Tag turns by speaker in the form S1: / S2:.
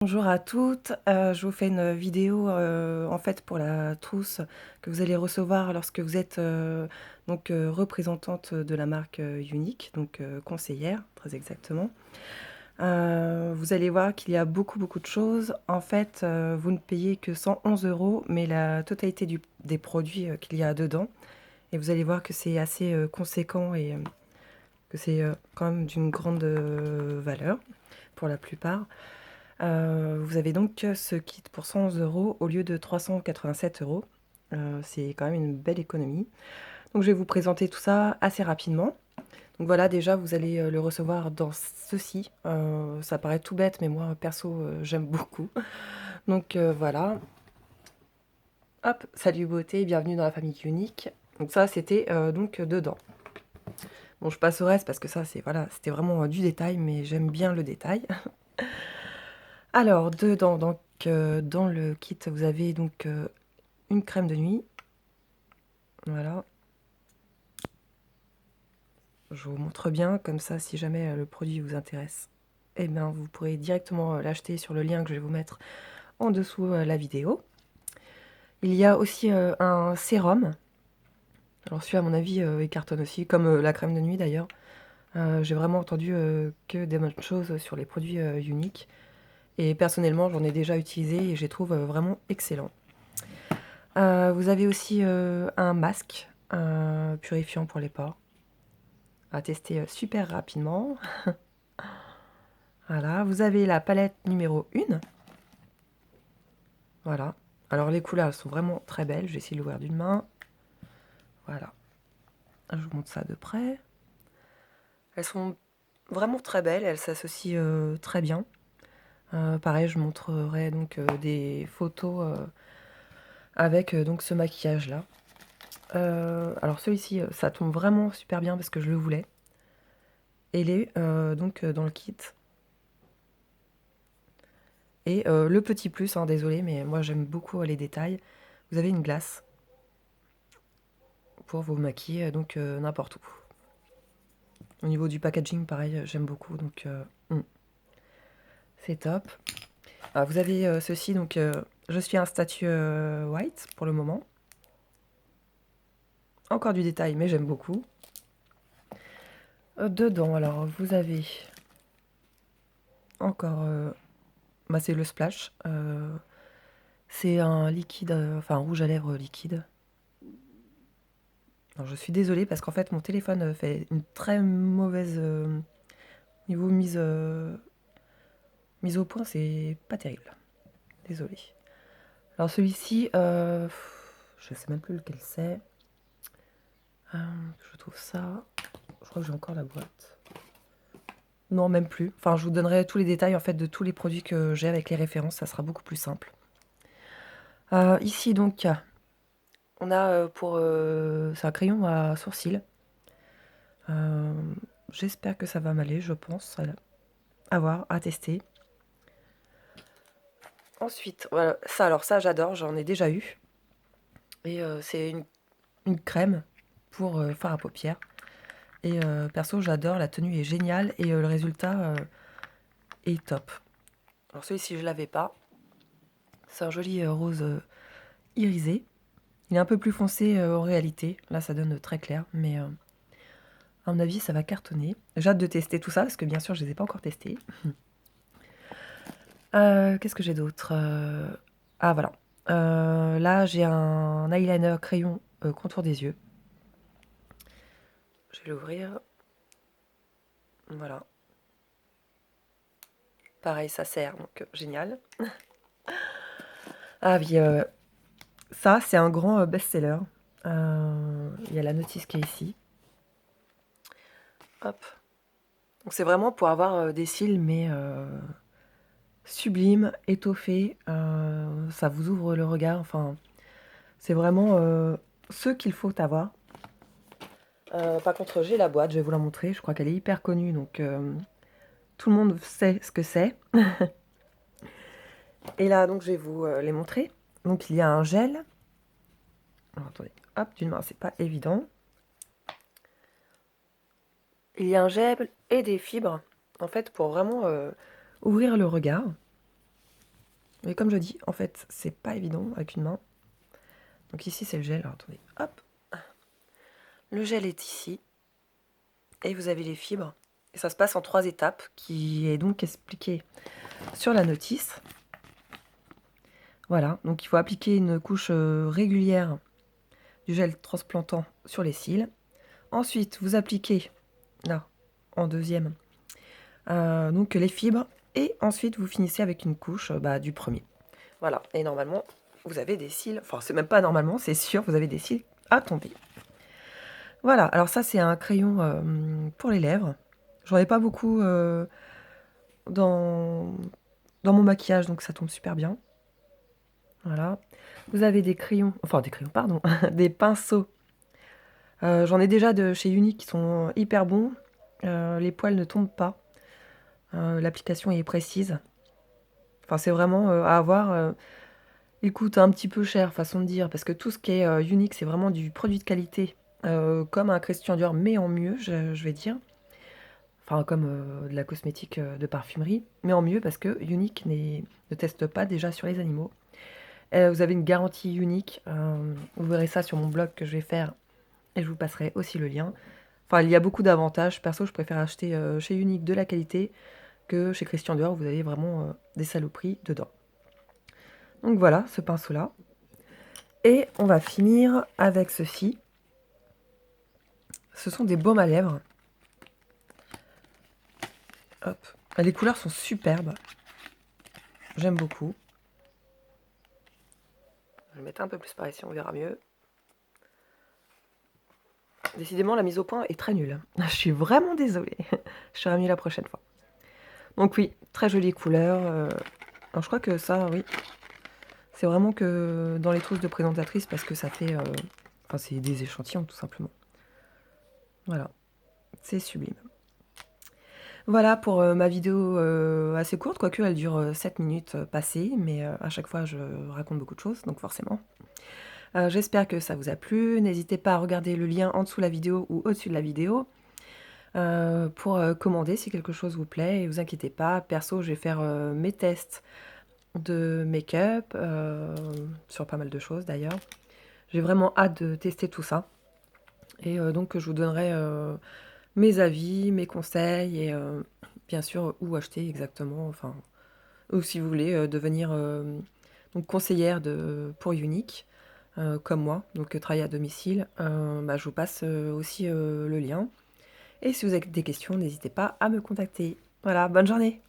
S1: Bonjour à toutes, je vous fais une vidéo, en fait pour la trousse que vous allez recevoir lorsque vous êtes, représentante de la marque, Unique, donc conseillère, très exactement. Vous allez voir qu'il y a beaucoup de choses. En fait, vous ne payez que 111 €, mais la totalité des produits, qu'il y a dedans et vous allez voir que c'est assez, conséquent et que c'est, quand même d'une grande, valeur pour la plupart. Vous avez donc ce kit pour 111 € au lieu de 387 €. C'est quand même une belle économie. Donc je vais vous présenter tout ça assez rapidement. Donc voilà, déjà vous allez, le recevoir dans ceci. Ça paraît tout bête, mais moi perso, j'aime beaucoup. Donc voilà. Hop, salut beauté, bienvenue dans la famille Unique. Donc ça c'était, donc dedans. Bon, je passe au reste parce que ça c'est voilà, c'était vraiment, du détail, mais j'aime bien le détail. Alors dedans donc, dans le kit, vous avez donc, une crème de nuit. Voilà. Je vous montre bien, comme ça, si jamais le produit vous intéresse, eh bien, vous pourrez directement l'acheter sur le lien que je vais vous mettre en dessous la vidéo. Il y a aussi un sérum. Alors celui-là, à mon avis, il cartonne aussi, comme la crème de nuit d'ailleurs. J'ai vraiment entendu que des bonnes choses sur les produits uniques. Et personnellement, j'en ai déjà utilisé et je les trouve vraiment excellents. Vous avez aussi un masque purifiant pour les pores à tester super rapidement. Voilà, vous avez la palette numéro 1. Voilà. Alors les couleurs sont vraiment très belles. Je vais essayer de l'ouvrir d'une main. Voilà. Je vous montre ça de près. Elles sont vraiment très belles. Elles s'associent très bien. Pareil, je montrerai donc des photos avec donc ce maquillage-là. Alors celui-ci, ça tombe vraiment super bien parce que je le voulais. Et il est donc dans le kit. Et le petit plus, hein, désolé, mais moi j'aime beaucoup les détails. Vous avez une glace pour vous maquiller donc n'importe où. Au niveau du packaging, pareil, j'aime beaucoup, donc c'est top. Ah, vous avez ceci, donc je suis un statut white pour le moment. Encore du détail, mais j'aime beaucoup. Dedans, alors, vous avez encore... bah, c'est le splash. C'est un liquide, enfin un rouge à lèvres liquide. Alors, je suis désolée parce qu'en fait, mon téléphone fait une très mauvaise... niveau mise au point, c'est pas terrible. Désolée. Alors celui-ci, je sais même plus lequel c'est. Je trouve ça... Je crois que j'ai encore la boîte. Non, même plus. Enfin, je vous donnerai tous les détails en fait de tous les produits que j'ai avec les références, ça sera beaucoup plus simple. Ici donc, on a c'est un crayon à sourcils. J'espère que ça va m'aller, je pense. À voir, à tester. Ensuite, voilà, ça alors ça j'adore, j'en ai déjà eu. Et c'est une crème pour fard à paupières. Et perso, j'adore, la tenue est géniale et le résultat est top. Alors celui-ci, je l'avais pas. C'est un joli rose irisé. Il est un peu plus foncé en réalité. Là, ça donne très clair, mais à mon avis, ça va cartonner. J'ai hâte de tester tout ça, parce que bien sûr, je les ai pas encore testés. Qu'est-ce que j'ai d'autre Ah, voilà. Là, j'ai un eyeliner crayon contour des yeux. Je vais l'ouvrir. Voilà. Pareil, ça sert, donc génial. Ah oui, ça, c'est un grand best-seller. Il y a la notice qui est ici. Hop. Donc c'est vraiment pour avoir des cils, mais sublimes, étoffés. Ça vous ouvre le regard. Enfin, c'est vraiment ce qu'il faut avoir. Par contre, j'ai la boîte, je vais vous la montrer. Je crois qu'elle est hyper connue, donc tout le monde sait ce que c'est. Et là, donc, je vais vous les montrer. Donc, il y a un gel. Alors, attendez, hop, d'une main, c'est pas évident. Il y a un gel et des fibres, en fait, pour vraiment ouvrir le regard. Mais comme je dis, en fait, c'est pas évident avec une main. Donc ici, c'est le gel. Alors attendez, hop. Le gel est ici. Et vous avez les fibres. Et ça se passe en 3 étapes, qui est donc expliqué sur la notice. Voilà, donc il faut appliquer une couche régulière du gel transplantant sur les cils. Ensuite, vous appliquez, là, en deuxième, donc les fibres. Et ensuite, vous finissez avec une couche du premier. Voilà, et normalement, vous avez des cils, enfin, c'est même pas normalement, c'est sûr, vous avez des cils à tomber. Voilà, alors ça, c'est un crayon pour les lèvres. J'en ai pas beaucoup dans mon maquillage, donc ça tombe super bien. Voilà. Vous avez des crayons, pardon, des pinceaux. J'en ai déjà de chez Unique qui sont hyper bons. Les poils ne tombent pas. L'application est précise. Enfin, c'est vraiment à avoir. Il coûte un petit peu cher, façon de dire, parce que tout ce qui est Unique, c'est vraiment du produit de qualité, comme un Christian Dior, mais en mieux, je vais dire. Enfin, comme de la cosmétique de parfumerie, mais en mieux parce que Unique ne teste pas déjà sur les animaux. Vous avez une garantie Unique. Vous verrez ça sur mon blog que je vais faire et je vous passerai aussi le lien. Enfin, il y a beaucoup d'avantages. Perso, je préfère acheter chez Unique de la qualité que chez Christian Dior où vous avez vraiment des saloperies dedans. Donc voilà, ce pinceau-là. Et on va finir avec ceci. Ce sont des baumes à lèvres. Hop. Les couleurs sont superbes. J'aime beaucoup. Je vais mettre un peu plus par ici, on verra mieux. Décidément, la mise au point est très nulle. Je suis vraiment désolée. Je serai mieux la prochaine fois. Donc oui, très jolie couleur. Alors je crois que ça, oui, c'est vraiment que dans les trousses de présentatrice parce que ça fait... Enfin, c'est des échantillons, tout simplement. Voilà, c'est sublime. Voilà pour ma vidéo assez courte, quoique elle dure 7 minutes passées, mais à chaque fois je raconte beaucoup de choses, donc forcément. J'espère que ça vous a plu. N'hésitez pas à regarder le lien en dessous de la vidéo ou au-dessus de la vidéo pour commander si quelque chose vous plaît. Et vous inquiétez pas, perso, je vais faire mes tests de make-up sur pas mal de choses d'ailleurs. J'ai vraiment hâte de tester tout ça. Et donc je vous donnerai mes avis, mes conseils et bien sûr où acheter exactement. Enfin, ou si vous voulez devenir donc conseillère pour Unique. Comme moi, donc travailler à domicile, je vous passe aussi le lien. Et si vous avez des questions, n'hésitez pas à me contacter. Voilà, bonne journée!